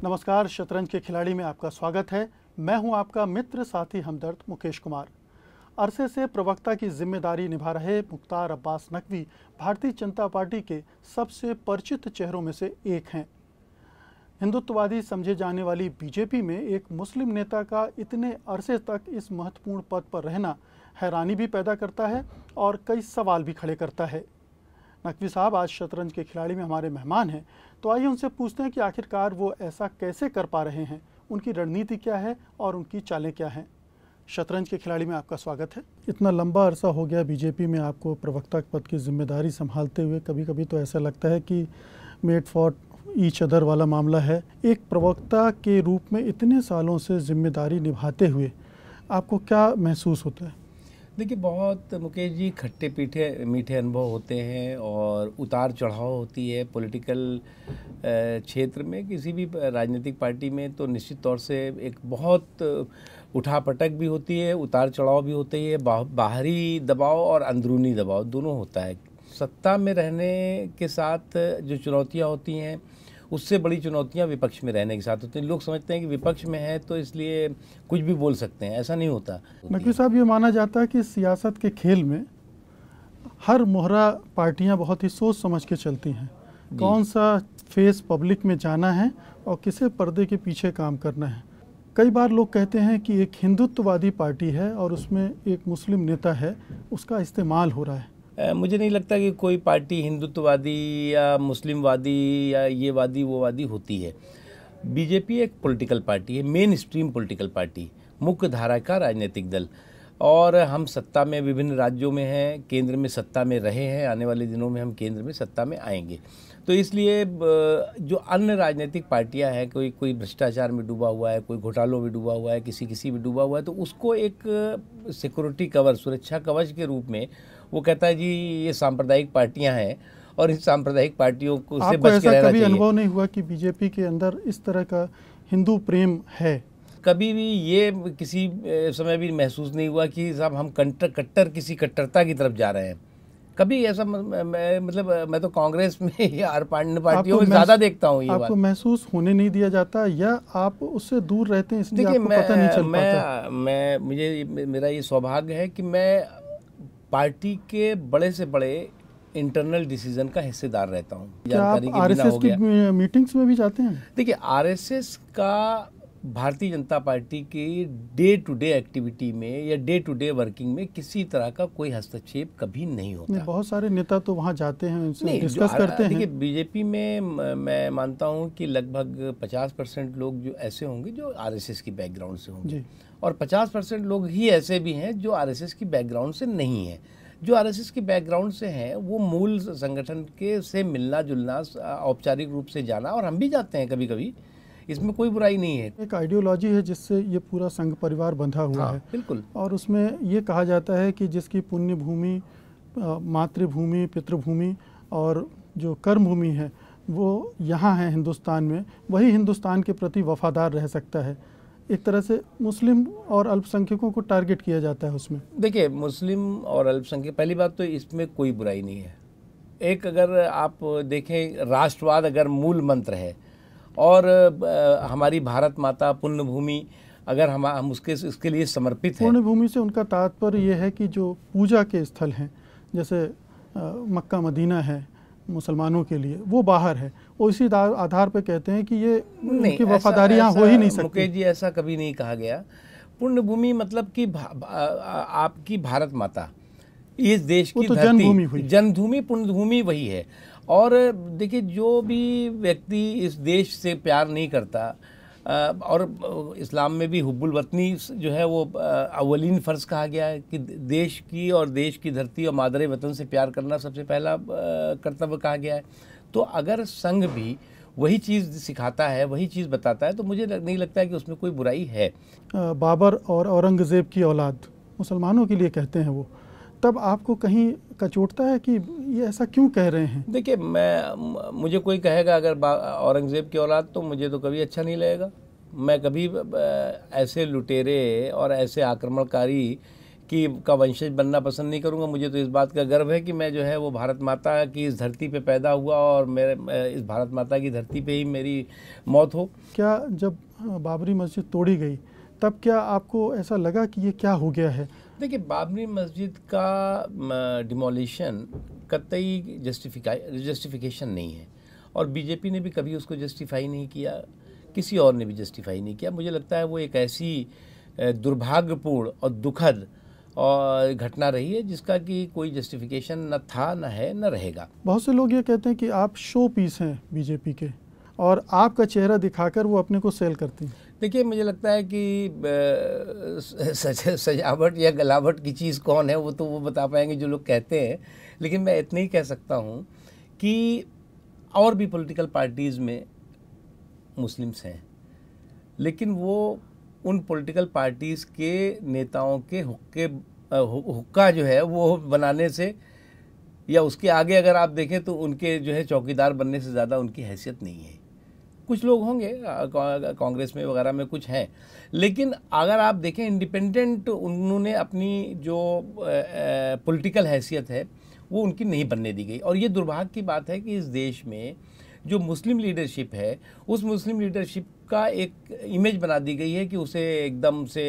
नमस्कार, शतरंज के खिलाड़ी में आपका स्वागत है। मैं हूं आपका मित्र साथी हमदर्द मुकेश कुमार। अरसे से प्रवक्ता की जिम्मेदारी निभा रहे मुख्तार अब्बास नकवी भारतीय जनता पार्टी के सबसे परिचित चेहरों में से एक हैं। हिंदुत्ववादी समझे जाने वाली बीजेपी में एक मुस्लिम नेता का इतने अरसे तक इस महत्वपूर्ण पद पर रहना हैरानी भी पैदा करता है और कई सवाल भी खड़े करता है। नकवी साहब आज शतरंज के खिलाड़ी में हमारे मेहमान हैं, तो आइए उनसे पूछते हैं कि आखिरकार वो ऐसा कैसे कर पा रहे हैं, उनकी रणनीति क्या है और उनकी चालें क्या हैं। शतरंज के खिलाड़ी में आपका स्वागत है। इतना लंबा अरसा हो गया बीजेपी में आपको प्रवक्ता पद की जिम्मेदारी संभालते हुए, कभी कभी तो ऐसा लगता है कि मेड फॉर ईच अदर वाला मामला है। एक प्रवक्ता के रूप में इतने सालों से जिम्मेदारी निभाते हुए आपको क्या महसूस होता है? देखिए, बहुत मुकेश जी खट्टे पीठे मीठे अनुभव होते हैं और उतार चढ़ाव होती है पॉलिटिकल क्षेत्र में। किसी भी राजनीतिक पार्टी में तो निश्चित तौर से एक बहुत उठापटक भी होती है, उतार चढ़ाव भी होती है, बाहरी दबाव और अंदरूनी दबाव दोनों होता है। सत्ता में रहने के साथ जो चुनौतियां होती हैं, उससे बड़ी चुनौतियां विपक्ष में रहने के साथ होती हैं। लोग समझते हैं कि विपक्ष में है तो इसलिए कुछ भी बोल सकते हैं, ऐसा नहीं होता। नकवी साहब, ये माना जाता है कि सियासत के खेल में हर मोहरा पार्टियां बहुत ही सोच समझ के चलती हैं। कौन सा फेस पब्लिक में जाना है और किसे पर्दे के पीछे काम करना है। कई बार लोग कहते हैं कि एक हिंदुत्ववादी पार्टी है और उसमें एक मुस्लिम नेता है, उसका इस्तेमाल हो रहा है। मुझे नहीं लगता कि कोई पार्टी हिंदुत्ववादी या मुस्लिमवादी या ये वादी वो वादी होती है। बीजेपी एक पॉलिटिकल पार्टी है, मेन स्ट्रीम पॉलिटिकल पार्टी, मुख्य धारा का राजनीतिक दल, और हम सत्ता में विभिन्न राज्यों में हैं, केंद्र में सत्ता में रहे हैं, आने वाले दिनों में हम केंद्र में सत्ता में आएंगे। तो इसलिए जो अन्य राजनीतिक पार्टियां हैं, कोई भ्रष्टाचार में डूबा हुआ है, कोई घोटालों में डूबा हुआ है, किसी में डूबा हुआ है, तो उसको एक सिक्योरिटी कवर, सुरक्षा कवच के रूप में वो कहता है जी ये सांप्रदायिक पार्टियां हैं और इस सांप्रदायिक पार्टियों को से बच के रहना चाहिए। आपको ऐसा कभी अनुभव नहीं हुआ कि बीजेपी के अंदर इस तरह का हिंदू प्रेम है? कभी भी ये किसी समय भी महसूस नहीं हुआ कि साहब हम किसी कट्टरता की तरफ जा रहे हैं। कभी ऐसा मैं तो कांग्रेस में या अन्य पार्टियों में ज्यादा देखता हूँ ये आपको महसूस होने नहीं दिया जाता या आप उससे दूर रहते हैं इसलिए आपको पता नहीं चल पाता? मेरा ये सौभाग्य है कि मैं पार्टी के बड़े से बड़े इंटरनल डिसीजन का हिस्सेदार रहता हूँ। क्या आप आरएसएस की मीटिंग्स में भी जाते हैं? देखिए, आरएसएस का भारतीय जनता पार्टी की डे टू डे एक्टिविटी में या डे टू डे वर्किंग में किसी तरह का कोई हस्तक्षेप कभी नहीं होता। बहुत सारे नेता तो वहाँ जाते हैं, उनसे डिस्कस करते हैं। देखिए, बीजेपी में मैं मानता हूँ कि लगभग 50% लोग जो ऐसे होंगे जो आरएसएस की बैकग्राउंड से होंगे और 50% लोग ही ऐसे भी हैं जो आरएसएस की बैकग्राउंड से नहीं है। जो आरएसएस की बैकग्राउंड से हैं वो मूल संगठन के से मिलना जुलना, औपचारिक रूप से जाना, और हम भी जाते हैं कभी कभी, इसमें कोई बुराई नहीं है। एक आइडियोलॉजी है जिससे ये पूरा संघ परिवार बंधा हुआ है। बिल्कुल। और उसमें ये कहा जाता है कि जिसकी पुण्य भूमि, मातृभूमि, पितृभूमि और जो कर्म भूमि है वो यहाँ है हिंदुस्तान में, वही हिंदुस्तान के प्रति वफादार रह सकता है। एक तरह से मुस्लिम और अल्पसंख्यकों को टारगेट किया जाता है उसमें। देखिए, मुस्लिम और अल्पसंख्यक, पहली बात तो इसमें कोई बुराई नहीं है। एक अगर आप देखें, राष्ट्रवाद अगर मूल मंत्र है और हमारी भारत माता पुण्य भूमि अगर हम उसके लिए समर्पित हैं। पुण्य भूमि से उनका तात्पर्य यह है कि जो पूजा के स्थल हैं, जैसे मक्का मदीना है मुसलमानों के लिए, वो बाहर है, और इसी आधार पर कहते हैं कि ये उनकी वफादारी यहाँ हो ही नहीं सकती। मुकेश जी, ऐसा कभी नहीं कहा गया। पुण्य भूमि मतलब कि आपकी भारत माता, इस देश की धरती, जन्मभूमि, पुण्य भूमि वही है। और देखिए, जो भी व्यक्ति इस देश से प्यार नहीं करता, और इस्लाम में भी हुब्बुल वतनी जो है वो अव्वलीन फ़र्ज़ कहा गया है कि देश की और देश की धरती और मादरे वतन से प्यार करना सबसे पहला कर्तव्य कहा गया है। तो अगर संघ भी वही चीज़ सिखाता है, वही चीज़ बताता है, तो मुझे नहीं लगता है कि उसमें कोई बुराई है। बाबर और औरंगज़ेब की औलाद मुसलमानों के लिए कहते हैं वो, तब आपको कहीं कचोटता है कि ये ऐसा क्यों कह रहे हैं? देखिए, मुझे कोई कहेगा अगर औरंगज़ेब की औलाद, तो मुझे तो कभी अच्छा नहीं लगेगा। मैं कभी ऐसे लुटेरे और ऐसे आक्रमणकारी कि का वंशज बनना पसंद नहीं करूँगा। मुझे तो इस बात का गर्व है कि मैं जो है वो भारत माता की इस धरती पे पैदा हुआ और मेरे इस भारत माता की धरती पे ही मेरी मौत हो। क्या जब बाबरी मस्जिद तोड़ी गई तब क्या आपको ऐसा लगा कि ये क्या हो गया है? देखिए, बाबरी मस्जिद का डिमोलिशन कतई जस्टिफिकेशन नहीं है और बीजेपी ने भी कभी उसको जस्टिफाई नहीं किया, किसी और ने भी जस्टिफाई नहीं किया। मुझे लगता है वो एक ऐसी दुर्भाग्यपूर्ण और दुखद और घटना रही है जिसका कि कोई जस्टिफिकेशन न था, न है, न रहेगा। बहुत से लोग ये कहते हैं कि आप शो पीस हैं बीजेपी के और आपका चेहरा दिखाकर वो अपने को सेल करती हैं। देखिए, मुझे लगता है कि सजावट या गलावट की चीज़ कौन है वो तो वो बता पाएंगे जो लोग कहते हैं, लेकिन मैं इतना ही कह सकता हूँ कि और भी पॉलिटिकल पार्टीज़ में मुस्लिम्स हैं, लेकिन वो उन पॉलिटिकल पार्टीज़ के नेताओं के हुक्का जो है वो बनाने से या उसके आगे अगर आप देखें तो उनके जो है चौकीदार बनने से ज़्यादा उनकी हैसियत नहीं है। कुछ लोग होंगे कांग्रेस में वगैरह में कुछ हैं, लेकिन अगर आप देखें इंडिपेंडेंट उन्होंने अपनी जो पॉलिटिकल हैसियत है वो उनकी नहीं बनने दी गई। और ये दुर्भाग्य की बात है कि इस देश में जो मुस्लिम लीडरशिप है उस मुस्लिम लीडरशिप का एक इमेज बना दी गई है कि उसे एकदम से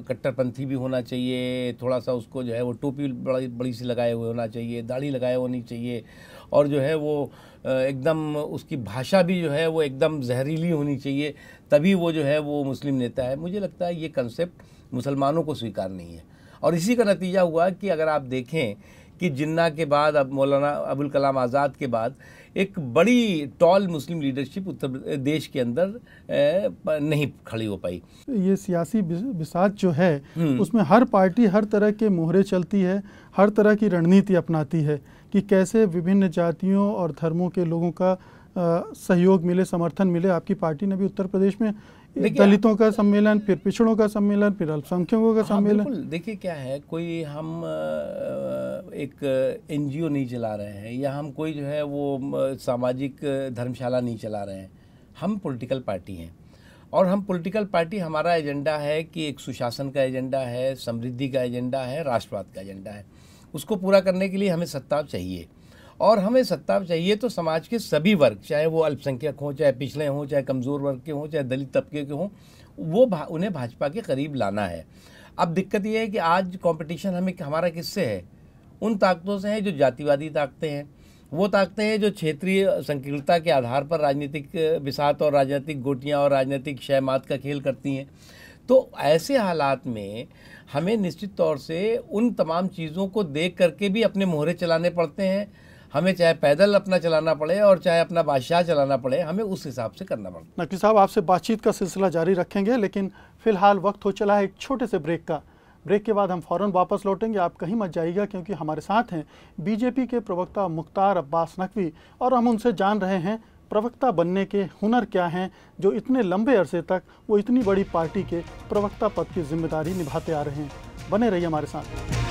कट्टरपंथी भी होना चाहिए, थोड़ा सा उसको जो है वो टोपी बड़ी बड़ी सी लगाए हुए होना चाहिए, दाढ़ी लगाए होनी चाहिए और जो है वो एकदम उसकी भाषा भी जो है वो एकदम जहरीली होनी चाहिए, तभी वो जो है वो मुस्लिम नेता है। मुझे लगता है ये कंसेप्ट मुसलमानों को स्वीकार नहीं है और इसी का नतीजा हुआ कि अगर आप देखें कि जिन्ना के बाद अब मौलाना अबुल कलाम आज़ाद के बाद एक बड़ी टॉल मुस्लिम लीडरशिप उत्तर प्रदेश के अंदर नहीं खड़ी हो पाई। ये सियासी बिसात जो है उसमें हर पार्टी हर तरह के मोहरे चलती है, हर तरह की रणनीति अपनाती है कि कैसे विभिन्न जातियों और धर्मों के लोगों का सहयोग मिले, समर्थन मिले। आपकी पार्टी ने भी उत्तर प्रदेश में दलितों का सम्मेलन, फिर पिछड़ों का सम्मेलन, फिर अल्पसंख्यकों का सम्मेलन। बिल्कुल, देखिए क्या है, कोई हम एक एनजीओ नहीं चला रहे हैं या हम कोई जो है वो सामाजिक धर्मशाला नहीं चला रहे हैं। हम पॉलिटिकल पार्टी हैं और हम पॉलिटिकल पार्टी, हमारा एजेंडा है कि एक सुशासन का एजेंडा है, समृद्धि का एजेंडा है, राष्ट्रवाद का एजेंडा है। उसको पूरा करने के लिए हमें सत्ता चाहिए और हमें सत्ता चाहिए तो समाज के सभी वर्ग, चाहे वो अल्पसंख्यक हों, चाहे पिछड़े हों, चाहे कमज़ोर वर्ग के हों, चाहे दलित तबके के हों, वो उन्हें भाजपा के करीब लाना है। अब दिक्कत ये है कि आज कंपटीशन हमारा किससे है? उन ताकतों से है जो जातिवादी ताकतें हैं, वो ताकतें हैं जो क्षेत्रीय संकीर्णता के आधार पर राजनीतिक बिसात और राजनीतिक गोटियाँ और राजनीतिक शहमात का खेल करती हैं। तो ऐसे हालात में हमें निश्चित तौर से उन तमाम चीज़ों को देख करके भी अपने मोहरे चलाने पड़ते हैं। हमें चाहे पैदल अपना चलाना पड़े और चाहे अपना बादशाह चलाना पड़े, हमें उस हिसाब से करना पड़ता है। नकवी साहब, आपसे बातचीत का सिलसिला जारी रखेंगे, लेकिन फिलहाल वक्त हो चला है एक छोटे से ब्रेक का। ब्रेक के बाद हम फ़ौरन वापस लौटेंगे, आप कहीं मत जाइएगा, क्योंकि हमारे साथ हैं बीजेपी के प्रवक्ता मुख्तार अब्बास नकवी और हम उनसे जान रहे हैं प्रवक्ता बनने के हुनर क्या हैं जो इतने लंबे अरसे तक वो इतनी बड़ी पार्टी के प्रवक्ता पद की जिम्मेदारी निभाते आ रहे हैं। बने रहिए हमारे साथ।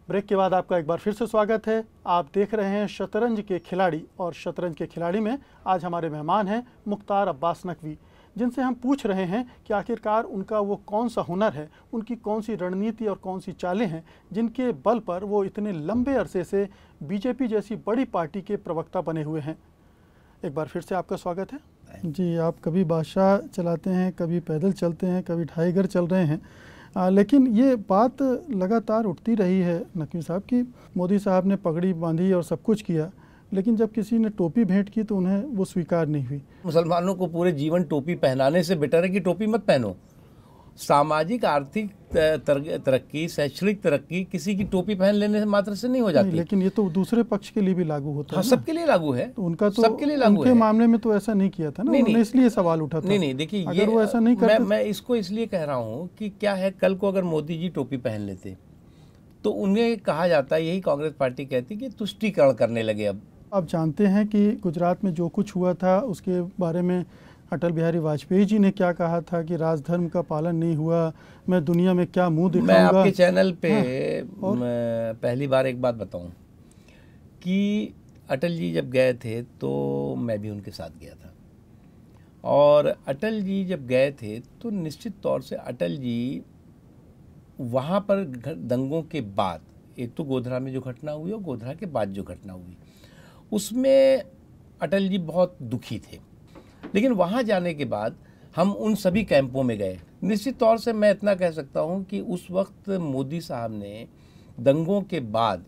ब्रेक के बाद आपका एक बार फिर से स्वागत है। आप देख रहे हैं शतरंज के खिलाड़ी और शतरंज के खिलाड़ी में आज हमारे मेहमान हैं मुख्तार अब्बास नकवी, जिनसे हम पूछ रहे हैं कि आखिरकार उनका वो कौन सा हुनर है, उनकी कौन सी रणनीति और कौन सी चालें हैं जिनके बल पर वो इतने लंबे अरसे से बीजेपी जैसी बड़ी पार्टी के प्रवक्ता बने हुए हैं। एक बार फिर से आपका स्वागत है जी। आप कभी बादशाह चलाते हैं, कभी पैदल चलते हैं, कभी ढाई घर चल रहे हैं, लेकिन ये बात लगातार उठती रही है नकवी साहब कि मोदी साहब ने पगड़ी बांधी और सब कुछ किया, लेकिन जब किसी ने टोपी भेंट की तो उन्हें वो स्वीकार नहीं हुई। मुसलमानों को पूरे जीवन टोपी पहनाने से बेटर है कि टोपी मत पहनो। सामाजिक आर्थिक तरक्की, शैक्षणिक तरक्की किसी की टोपी पहन लेने से मात्र से नहीं हो जाती। लेकिन ये तो दूसरे पक्ष के लिए भी लागू होता है। सबके लिए लागू है। तो उनका तो सबके लिए लागू उनके मामले में तो ऐसा नहीं किया था ना, उन्होंने इसलिए सवाल उठा था। नहीं, देखिए अगर वो ऐसा नहीं करते, मैं इसको इसलिए कह रहा हूँ कि क्या है, कल को अगर मोदी जी टोपी पहन लेते तो उन्हें कहा जाता, यही कांग्रेस पार्टी कहती कि तुष्टीकरण करने लगे। अब आप जानते हैं कि गुजरात में जो कुछ हुआ था उसके बारे में अटल बिहारी वाजपेयी जी ने क्या कहा था कि राजधर्म का पालन नहीं हुआ, मैं दुनिया में क्या मुंह दिखाऊंगा। मैं आपके चैनल पे मैं पहली बार एक बात बताऊं कि अटल जी जब गए थे तो मैं भी उनके साथ गया था, और अटल जी जब गए थे तो निश्चित तौर से अटल जी वहाँ पर दंगों के बाद, एक तो गोधरा में जो घटना हुई और गोधरा के बाद जो घटना हुई, उसमें अटल जी बहुत दुखी थे। लेकिन वहाँ जाने के बाद हम उन सभी कैंपों में गए। निश्चित तौर से मैं इतना कह सकता हूँ कि उस वक्त मोदी साहब ने दंगों के बाद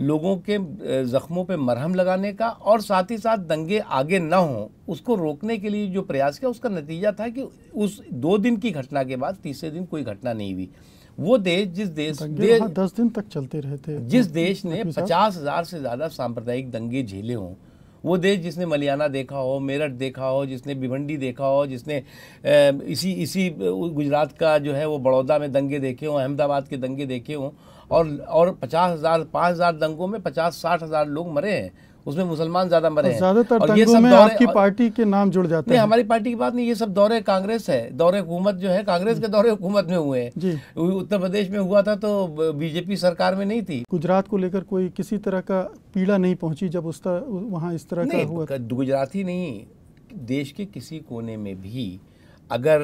लोगों के ज़ख्मों पे मरहम लगाने का और साथ ही साथ दंगे आगे ना हो उसको रोकने के लिए जो प्रयास किया, उसका नतीजा था कि उस 2 दिन की घटना के बाद तीसरे दिन कोई घटना नहीं हुई। वो देश, जिस देश 10 दिन तक चलते रहे थे, जिस देश ने 50,000 से ज़्यादा सांप्रदायिक दंगे झेले हों, वो देश जिसने मलियाना देखा हो, मेरठ देखा हो, जिसने भिवंडी देखा हो, जिसने इसी गुजरात का जो है वो बड़ौदा में दंगे देखे हों, अहमदाबाद के दंगे देखे हों, और 5,000 दंगों में 50-60 हज़ार लोग मरे हैं, उसमें मुसलमान ज़्यादा मरे हैं। ज़्यादातर दंगों में आपकी पार्टी के नाम जुड़ जाते हैं। नहीं, हमारी पार्टी की बात नहीं, ये सब दौरे कांग्रेस है, दौरे हुकूमत जो है कांग्रेस के दौरे हुकूमत में हुए हैं। उत्तर प्रदेश में हुआ था तो बीजेपी सरकार में नहीं थी। गुजरात को लेकर कोई किसी तरह का पीड़ा नहीं पहुंची जब वहाँ इस तरह का हुआ? गुजरात ही नहीं, देश के किसी कोने में भी अगर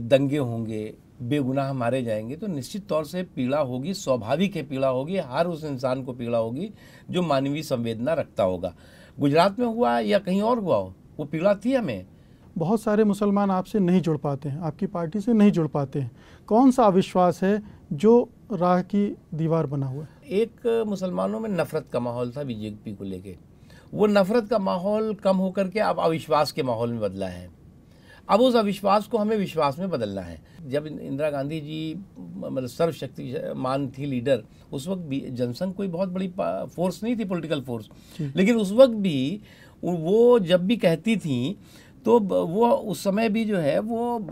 दंगे होंगे, बेगुनाह मारे जाएंगे तो निश्चित तौर से पीड़ा होगी, स्वाभाविक है पीड़ा होगी, हर उस इंसान को पीड़ा होगी जो मानवीय संवेदना रखता होगा। गुजरात में हुआ या कहीं और हुआ हो, वो पीड़ा थी हमें। बहुत सारे मुसलमान आपसे नहीं जुड़ पाते हैं, आपकी पार्टी से नहीं जुड़ पाते हैं। कौन सा अविश्वास है जो राह की दीवार बना हुआ है? एक मुसलमानों में नफरत का माहौल था बीजेपी को लेके, वो नफरत का माहौल कम होकर के अब अविश्वास के माहौल में बदला है। अब उस अविश्वास को हमें विश्वास में बदलना है। जब इंदिरा गांधी जी मतलब सर्वशक्तिमान थी लीडर, उस वक्त भी जनसंघ कोई बहुत बड़ी फोर्स नहीं थी, पॉलिटिकल फोर्स, लेकिन उस वक्त भी वो जब भी कहती थी तो वो उस समय भी जो है वो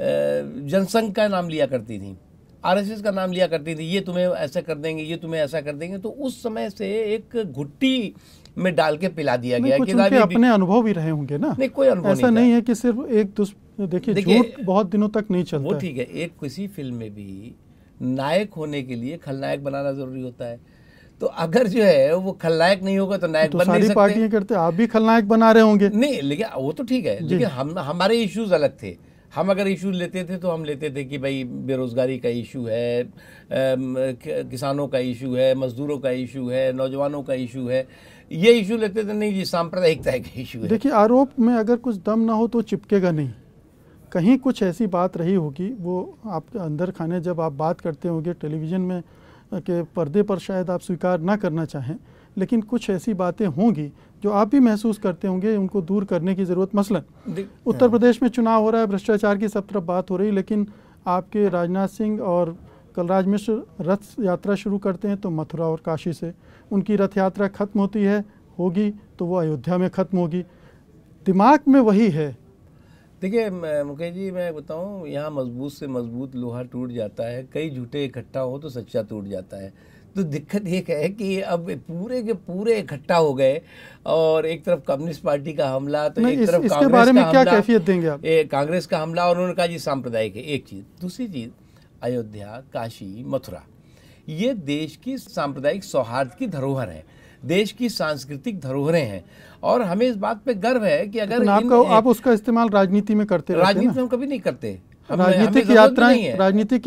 जनसंघ का नाम लिया करती थी, आरएसएस का नाम लिया करती थी, ये तुम्हें ऐसा कर देंगे, ये तुम्हें ऐसा कर देंगे। तो उस समय से एक घुट्टी में डाल के पिला दिया गया कि उनके अपने अनुभव भी रहे होंगे ना। नहीं, कोई अनुभव ऐसा नहीं है कि सिर्फ एक देखिए झूठ बहुत दिनों तक नहीं चलता। वो ठीक है, एक किसी फिल्म में भी नायक होने के लिए खलनायक बनाना जरूरी होता है, तो अगर जो है वो खलनायक नहीं होगा तो नायक बन नहीं सकते। सारी पार्टियां करते, आप भी खलनायक बना रहे होंगे। नहीं, लेकिन वो तो ठीक है, लेकिन हमारे इश्यूज अलग थे। हम अगर इशू लेते थे तो हम लेते थे कि भाई बेरोजगारी का इशू है, किसानों का इशू है, मजदूरों का इशू है, नौजवानों का इशू है, ये इशू लेते थे। नहीं जी, सांप्रदायिकता का इशू है। देखिए, आरोप में अगर कुछ दम ना हो तो चिपकेगा नहीं, कहीं कुछ ऐसी बात रही होगी, वो आपके अंदर खाने जब आप बात करते होंगे टेलीविज़न में के पर्दे पर शायद आप स्वीकार ना करना चाहें, लेकिन कुछ ऐसी बातें होंगी जो आप भी महसूस करते होंगे, उनको दूर करने की ज़रूरत। मसलन उत्तर प्रदेश में चुनाव हो रहा है, भ्रष्टाचार की सब तरफ बात हो रही, लेकिन आपके राजनाथ सिंह और कलराज मिश्र रथ यात्रा शुरू करते हैं तो मथुरा और काशी से, उनकी रथ यात्रा खत्म होगी तो वो अयोध्या में ख़त्म होगी। दिमाग में वही है। देखिए मुकेश जी, मैं बताऊं, यहाँ मजबूत से मजबूत लोहा टूट जाता है, कई झूठे इकट्ठा हो तो सच्चा टूट जाता है। तो दिक्कत ये है कि अब पूरे के पूरे इकट्ठा हो गए, और एक तरफ कम्युनिस्ट पार्टी का हमला, तो एक तरफ इसके बारे में क्या कैफियत देंगे आप? कांग्रेस का हमला, और उन्होंने कहा जी सांप्रदायिक है, एक चीज़। दूसरी चीज़, अयोध्या, काशी, मथुरा, ये देश की सांप्रदायिक सौहार्द की धरोहर है, देश की सांस्कृतिक धरोहरें हैं, और हमें इस बात पे गर्व है कि अगर आप उसका इस्तेमाल राजनीति में करते हैं। राजनीति में हम कभी नहीं करते। राजनीतिक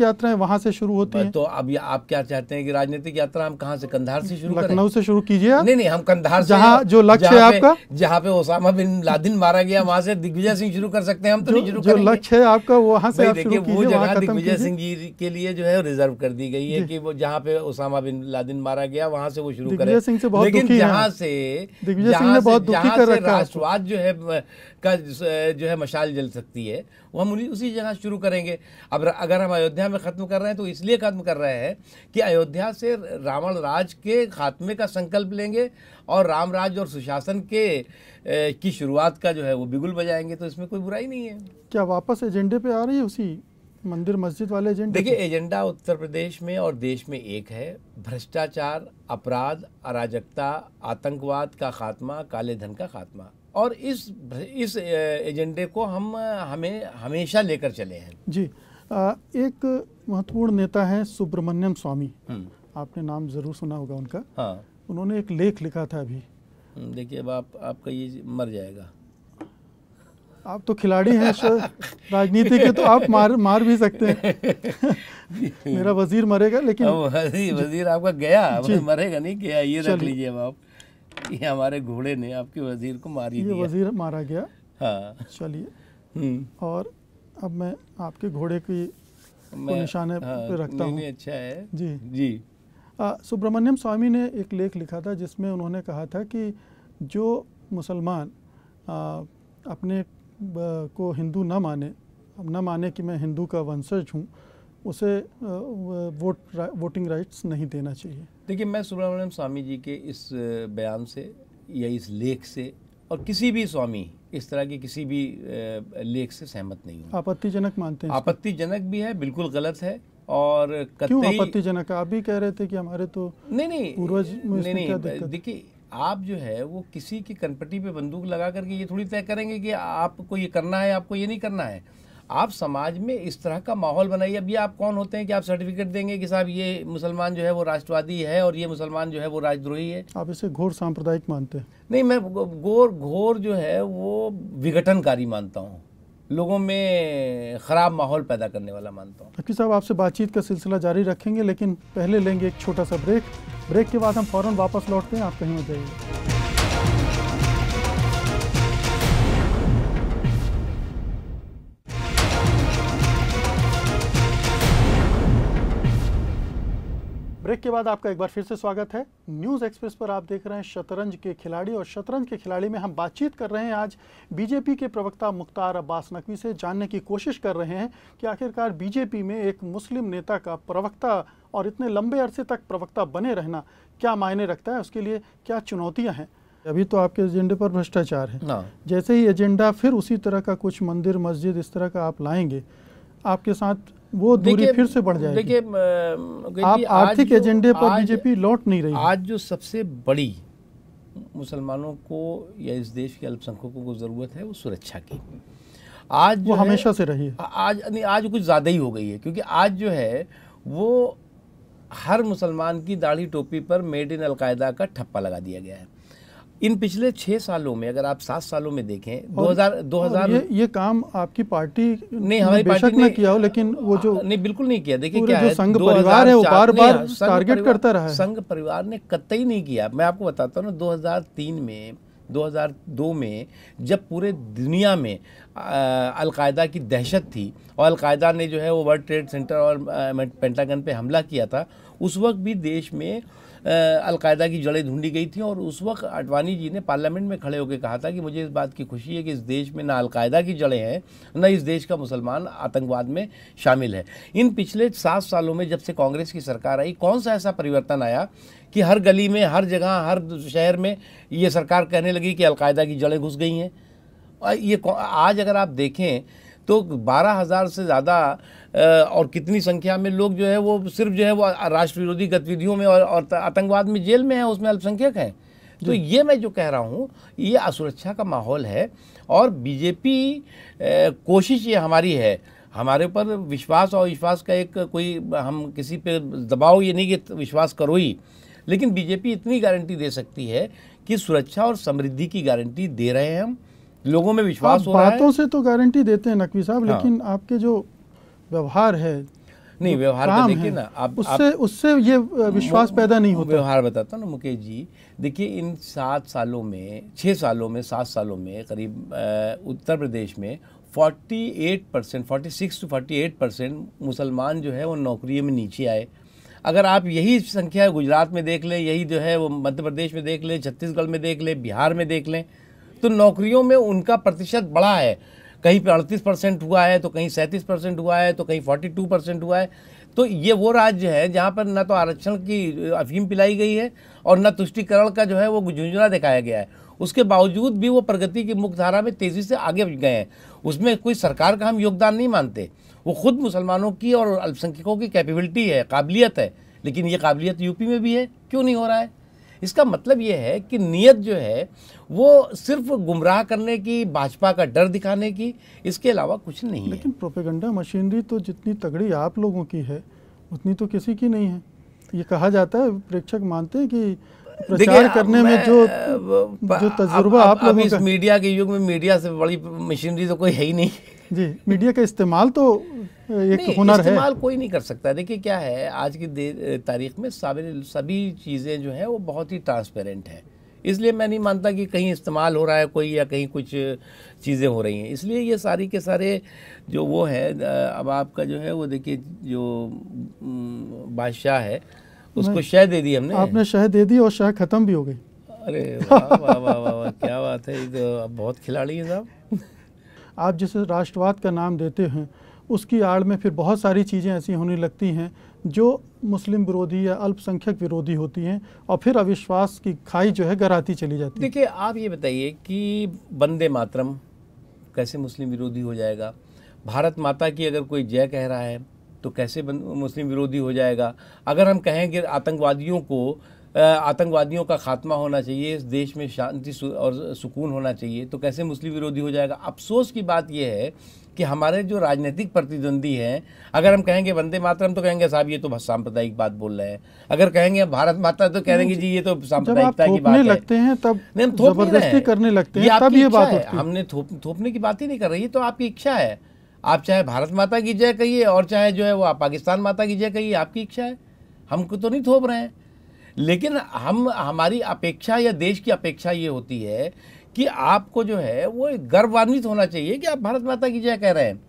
यात्राएं वहां से शुरू होती हैं। तो अब आप क्या चाहते हैं कि राजनीतिक यात्रा हम कहां से, कंधार से शुरू करें? लखनऊ से शुरू कीजिए। नहीं, हम कंधार से, जहां जो लक्ष्य है आपका, जहां पे ओसामा बिन लादेन मारा गया, वहां से दिग्विजय सिंह शुरू कर सकते हैं। हम तो नहीं शुरू करेंगे। जो लक्ष्य है आपका वहां से आप शुरू कीजिए। वो जगह दिग्विजय सिंह जी के लिए जो है रिजर्व कर दी गई है कि वो जहाँ पे ओसामा बिन लादेन मारा गया वहां से वो शुरू करें। लेकिन जहाँ से राष्ट्रवाद जो है का जो है मशाल जल सकती है, वो हम उसी जगह शुरू करेंगे। अब अगर हम अयोध्या में ख़त्म कर रहे हैं तो इसलिए ख़त्म कर रहे हैं कि अयोध्या से रावण राज के खात्मे का संकल्प लेंगे और राम राज और सुशासन की शुरुआत का जो है वो बिगुल बजाएंगे, तो इसमें कोई बुराई नहीं है। क्या वापस एजेंडे पे आ रही है उसी मंदिर मस्जिद वाले एजेंडे? देखिए, एजेंडा उत्तर प्रदेश में और देश में एक है, भ्रष्टाचार, अपराध, अराजकता, आतंकवाद का खात्मा, काले धन का खात्मा, और इस एजेंडे को हमें हमेशा लेकर चले हैं। जी, एक महत्वपूर्ण नेता है सुब्रमण्यम स्वामी, आपने नाम जरूर सुना होगा उनका। हाँ। उन्होंने एक लेख लिखा था अभी। देखिए अब आपका ये मर जाएगा। आप तो खिलाड़ी हैं राजनीति के, तो आप मार भी सकते हैं। मेरा वजीर मरेगा, लेकिन वजीर आपका गया, मरेगा नहीं, गया, ये रख लीजिए अब आप। ये हमारे घोड़े ने आपके वजीर को मार ही दिया। ये वजीर मारा गया। हाँ चलिए, और अब मैं आपके घोड़े की निशाने पे रखता हूँ। अच्छा है जी जी। सुब्रमण्यम स्वामी ने एक लेख लिखा था जिसमें उन्होंने कहा था कि जो मुसलमान अपने को हिंदू न माने कि मैं हिंदू का वंशज हूँ, उसे वोटिंग राइट्स नहीं देना चाहिए। देखिए, मैं सुब्रमण्यम स्वामी जी के इस बयान से या इस लेख से और किसी भी स्वामी इस तरह के किसी भी लेख से सहमत नहीं हूँ। आपत्तिजनक मानते हैं? आपत्तिजनक भी है, बिल्कुल गलत है। और क्यों आपत्तिजनक? आप भी कह रहे थे कि हमारे तो नहीं पूर्वज में इसमें क्या दिक्कत? देखिए, आप जो है वो किसी की कनपटी पे बंदूक लगा करके ये थोड़ी तय करेंगे कि आपको ये करना है, आपको ये नहीं करना है। आप समाज में इस तरह का माहौल बनाइए। अब ये आप कौन होते हैं कि आप सर्टिफिकेट देंगे कि साहब ये मुसलमान जो है वो राष्ट्रवादी है और ये मुसलमान जो है वो राजद्रोही है? आप इसे घोर सांप्रदायिक मानते हैं? नहीं, मैं घोर जो है वो विघटनकारी मानता हूँ, लोगों में खराब माहौल पैदा करने वाला मानता हूँ। नकवी साहब, आपसे बातचीत का सिलसिला जारी रखेंगे, लेकिन पहले लेंगे एक छोटा सा ब्रेक के बाद हम फौरन वापस लौटते हैं। आप कहीं मत जाइए। ब्रेक के बाद आपका एक बार फिर से स्वागत है। न्यूज़ एक्सप्रेस पर आप देख रहे हैं शतरंज के खिलाड़ी, और शतरंज के खिलाड़ी में हम बातचीत कर रहे हैं आज बीजेपी के प्रवक्ता मुख्तार अब्बास नकवी से। जानने की कोशिश कर रहे हैं कि आखिरकार बीजेपी में एक मुस्लिम नेता का प्रवक्ता और इतने लंबे अरसे तक प्रवक्ता बने रहना क्या मायने रखता है, उसके लिए क्या चुनौतियाँ हैं। अभी तो आपके एजेंडे पर भ्रष्टाचार है, जैसे ही एजेंडा फिर उसी तरह का कुछ मंदिर मस्जिद इस तरह का आप लाएंगे, आपके साथ वो दूरी फिर से बढ़ जाएगी। देखिए, आप आर्थिक एजेंडे पर बीजेपी लौट नहीं रही। आज जो सबसे बड़ी मुसलमानों को या इस देश के अल्पसंख्यकों को जरूरत है वो सुरक्षा की। आज वो हमेशा से रही है, आज कुछ ज्यादा ही हो गई है, क्योंकि आज जो है वो हर मुसलमान की दाढ़ी टोपी पर मेड इन अलकायदा का ठप्पा लगा दिया गया है। इन पिछले 6 सालों में, अगर आप 7 सालों में देखें, 2000 ये काम आपकी पार्टी नहीं, हमारी पार्टी ने किया हो, लेकिन वो जो नहीं, बिल्कुल नहीं किया। देखिए क्या है, संघ परिवार है वो बार-बार टारगेट करता रहा है। संघ परिवार ने कतई नहीं किया। मैं आपको बताता हूँ ना, 2003 में 2002 में जब पूरे दुनिया में अलकायदा की दहशत थी और अलकायदा ने जो है वो वर्ल्ड ट्रेड सेंटर और पेंटागन पे हमला किया था, उस वक्त भी देश में अलकायदा की जड़ें ढूंढी गई थी। और उस वक्त आडवाणी जी ने पार्लियामेंट में खड़े होकर कहा था कि मुझे इस बात की खुशी है कि इस देश में ना अलकायदा की जड़ें हैं, न इस देश का मुसलमान आतंकवाद में शामिल है। इन पिछले 7 सालों में जब से कांग्रेस की सरकार आई, कौन सा ऐसा परिवर्तन आया कि हर गली में, हर जगह, हर शहर में ये सरकार कहने लगी कि अलकायदा की जड़ें घुस गई हैं? ये आज अगर आप देखें तो 12,000 से ज़्यादा और कितनी संख्या में लोग जो है वो सिर्फ जो है वो राष्ट्र विरोधी गतिविधियों में और आतंकवाद में जेल में है, उसमें अल्पसंख्यक हैं। तो ये मैं जो कह रहा हूँ, ये असुरक्षा का माहौल है। और बीजेपी कोशिश ये हमारी है, हमारे ऊपर विश्वास और विश्वास का एक कोई, हम किसी पे दबाव ये नहीं कि विश्वास करो ही, लेकिन बीजेपी इतनी गारंटी दे सकती है कि सुरक्षा और समृद्धि की गारंटी दे रहे हैं हम, लोगों में विश्वास हो रहा है। बातों से तो गारंटी देते हैं नकवी साहब, लेकिन आपके जो व्यवहार है, नहीं व्यवहार का देखिए ना, आप उससे ये विश्वास पैदा नहीं होता। व्यवहार बताता हूँ ना मुकेश जी, देखिए इन 7 सालों में, 6 सालों में, 7 सालों में करीब उत्तर प्रदेश में 48%, 46 to 48% मुसलमान जो है वो नौकरियों में नीचे आए। अगर आप यही संख्या गुजरात में देख लें, यही जो है वो मध्य प्रदेश में देख लें, छत्तीसगढ़ में देख लें, बिहार में देख लें, तो नौकरियों में उनका प्रतिशत बढ़ा है। कहीं पे 38% हुआ है, तो कहीं 37% हुआ है, तो कहीं 42% हुआ है। तो ये वो राज्य है जहाँ पर न तो आरक्षण की अफीम पिलाई गई है और न तुष्टीकरण का जो है वो झुंझुना दिखाया गया है। उसके बावजूद भी वो प्रगति की मुख्य धारा में तेज़ी से आगे गए हैं। उसमें कोई सरकार का हम योगदान नहीं मानते, वो खुद मुसलमानों की और अल्पसंख्यकों की कैपेबिलिटी है, काबिलियत है। लेकिन ये काबिलियत यूपी में भी है, क्यों नहीं हो रहा है? इसका मतलब ये है कि नीयत जो है वो सिर्फ गुमराह करने की, भाजपा का डर दिखाने की, इसके अलावा कुछ नहीं है। लेकिन प्रोपेगेंडा मशीनरी तो जितनी तगड़ी आप लोगों की है उतनी तो किसी की नहीं है। ये कहा जाता है, प्रेक्षक मानते हैं कि प्रचार करने में जो तजुर्बा आप लोगों इस का, मीडिया के युग में मीडिया से बड़ी मशीनरी तो कोई है ही नहीं जी, मीडिया का इस्तेमाल तो एक हुनर है। इस्तेमाल कोई नहीं कर सकता। देखिए क्या है, आज की तारीख में सभी चीज़ें जो है वो बहुत ही ट्रांसपेरेंट है, इसलिए मैं नहीं मानता कि कहीं इस्तेमाल हो रहा है कोई या कहीं कुछ चीज़ें हो रही हैं। इसलिए ये सारी के सारे जो वो है, अब आपका जो है वो देखिए जो बादशाह है उसको शह दे दी हमने। आपने शह दे दी और शह खत्म भी हो गई। अरे वाह वाह वाह वाह वाह, क्या बात है, ये तो आप बहुत खिलाड़ी हैं साहब। आप जिसे राष्ट्रवाद का नाम देते हैं उसकी आड़ में फिर बहुत सारी चीज़ें ऐसी होने लगती हैं जो मुस्लिम विरोधी या अल्पसंख्यक विरोधी होती हैं और फिर अविश्वास की खाई जो है गहराती चली जाती है। देखिए आप ये बताइए कि वंदे मातरम कैसे मुस्लिम विरोधी हो जाएगा? भारत माता की अगर कोई जय कह रहा है तो कैसे मुस्लिम विरोधी हो जाएगा? अगर हम कहें कि आतंकवादियों का खात्मा होना चाहिए, इस देश में शांति और सुकून होना चाहिए, तो कैसे मुस्लिम विरोधी हो जाएगा? अफसोस की बात यह है कि हमारे जो राजनीतिक प्रतिद्वंदी हैं, अगर हम कहेंगे वंदे मातरम तो कहेंगे साहब ये तो सांप्रदायिक बात बोल रहे हैं, अगर कहेंगे भारत माता तो कहेंगे जी ये तो सांप्रदायिकता की बात है। लगते हैं तब नहीं, हम थोप जबरदस्ती करने लगते हैं, तब ये बात होती है। हमने थोपने की बात ही नहीं कर रही, तो आपकी इच्छा है, आप चाहे भारत माता की जय कहिए और चाहे जो है वो आप पाकिस्तान माता की जय कहिए, आपकी इच्छा है, हमको तो नहीं थोप रहे हैं। लेकिन हमारी अपेक्षा या देश की अपेक्षा ये होती है कि आपको जो है वो गर्वान्वित होना चाहिए कि आप भारत माता की जय कह रहे हैं,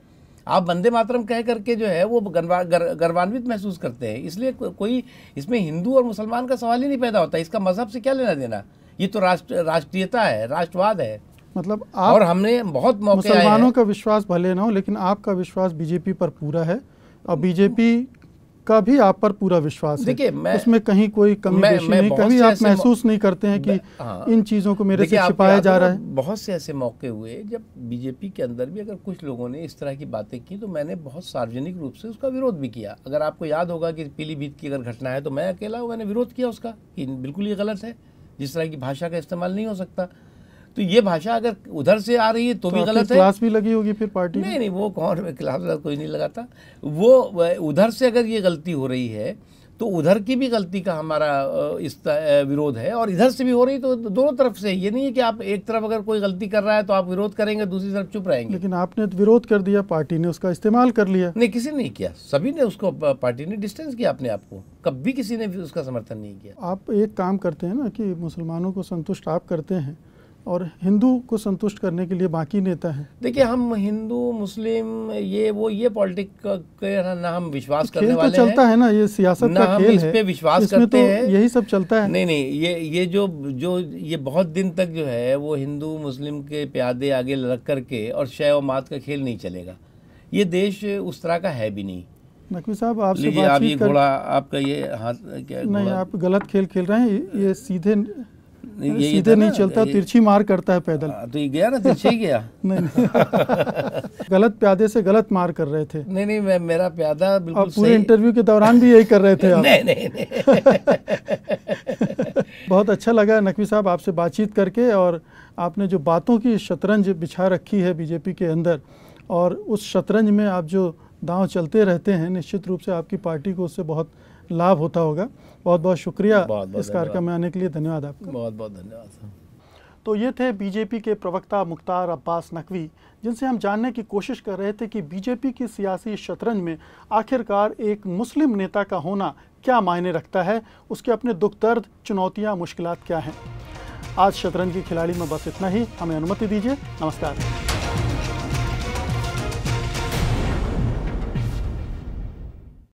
आप वंदे मातरम कह करके जो है वो गर्वान्वित महसूस करते हैं। इसलिए कोई इसमें हिंदू और मुसलमान का सवाल ही नहीं पैदा होता, इसका मजहब से क्या लेना देना, ये तो राष्ट्रीयता है, राष्ट्रवाद है। मतलब और हमने बहुत मौके मुसलमानों का विश्वास भले ना हो लेकिन आपका विश्वास बीजेपी पर पूरा है और बीजेपी का भी आप पर पूरा विश्वास है। देखिए उसमें कहीं कोई कमी पेशी नहीं, कभी आप महसूस नहीं करते हैं कि इन चीज़ों को मेरे से छिपाया जा रहा है। बहुत से ऐसे मौके हुए जब बीजेपी के अंदर भी अगर कुछ लोगों ने इस तरह की बातें की तो मैंने बहुत सार्वजनिक रूप से उसका विरोध भी किया। अगर आपको याद होगा कि पीलीभीत की अगर घटना है तो मैं अकेला मैंने विरोध किया उसका कि बिल्कुल ये गलत है, जिस तरह की भाषा का इस्तेमाल नहीं हो सकता। तो ये भाषा अगर उधर से आ रही है तो भी गलत है। क्लास भी लगी होगी फिर पार्टी? नहीं, वो कौन क्लास कोई नहीं लगाता। वो उधर से अगर ये गलती हो रही है तो उधर की भी गलती का हमारा इस विरोध है, और इधर से भी हो रही तो दोनों तरफ से। ये नहीं है कि आप एक तरफ अगर कोई गलती कर रहा है तो आप विरोध करेंगे, दूसरी तरफ चुप रहेंगे। लेकिन आपने तो विरोध कर दिया, पार्टी ने उसका इस्तेमाल कर लिया। नहीं, किसी ने नहीं किया, सभी ने उसको, पार्टी ने डिस्टेंस किया अपने आप को, कभी किसी ने भी उसका समर्थन नहीं किया। आप एक काम करते हैं ना कि मुसलमानों को संतुष्ट आप करते हैं और हिंदू को संतुष्ट करने के लिए बाकी नेता हैं। देखिए हम हिंदू मुस्लिम ये पॉलिटिक का ना हम विश्वास करने वाले तो चलता है ना, ये सियासत का खेल है, इस पे विश्वास करते हैं, यही सब चलता है। नहीं, ये जो ये बहुत दिन तक जो है वो हिंदू मुस्लिम के प्यादे आगे लग करके और शय और मात का खेल नहीं चलेगा। ये देश उस तरह का है भी नहीं। नकवी साहब आपसे बातचीत आप ये घोड़ा आपका ये हाथ क्या नहीं, आप गलत खेल खेल रहे हैं। ये सीधे नहीं चलता, तिरछी मार करता है पैदल। तो ये गया ना, तिरछी गया। नहीं गलत प्यादे से गलत मार कर रहे थे। नहीं, मेरा प्यादा बिल्कुल पूरे इंटरव्यू के दौरान भी यही कर रहे थे आप। नहीं। बहुत अच्छा लगा नकवी साहब आपसे बातचीत करके, और आपने जो बातों की शतरंज बिछा रखी है बीजेपी के अंदर, और उस शतरंज में आप जो दांव चलते रहते हैं, निश्चित रूप से आपकी पार्टी को उससे बहुत लाभ होता होगा। बहुत बहुत शुक्रिया इस कार्यक्रम में आने के लिए। धन्यवाद आपका। बहुत बहुत धन्यवाद। तो ये थे बीजेपी के प्रवक्ता मुख्तार अब्बास नकवी, जिनसे हम जानने की कोशिश कर रहे थे कि बीजेपी की सियासी शतरंज में आखिरकार एक मुस्लिम नेता का होना क्या मायने रखता है, उसके अपने दुख दर्द, चुनौतियाँ, मुश्किलात क्या हैं। आज शतरंज के खिलाड़ी में बस इतना ही। हमें अनुमति दीजिए। नमस्कार।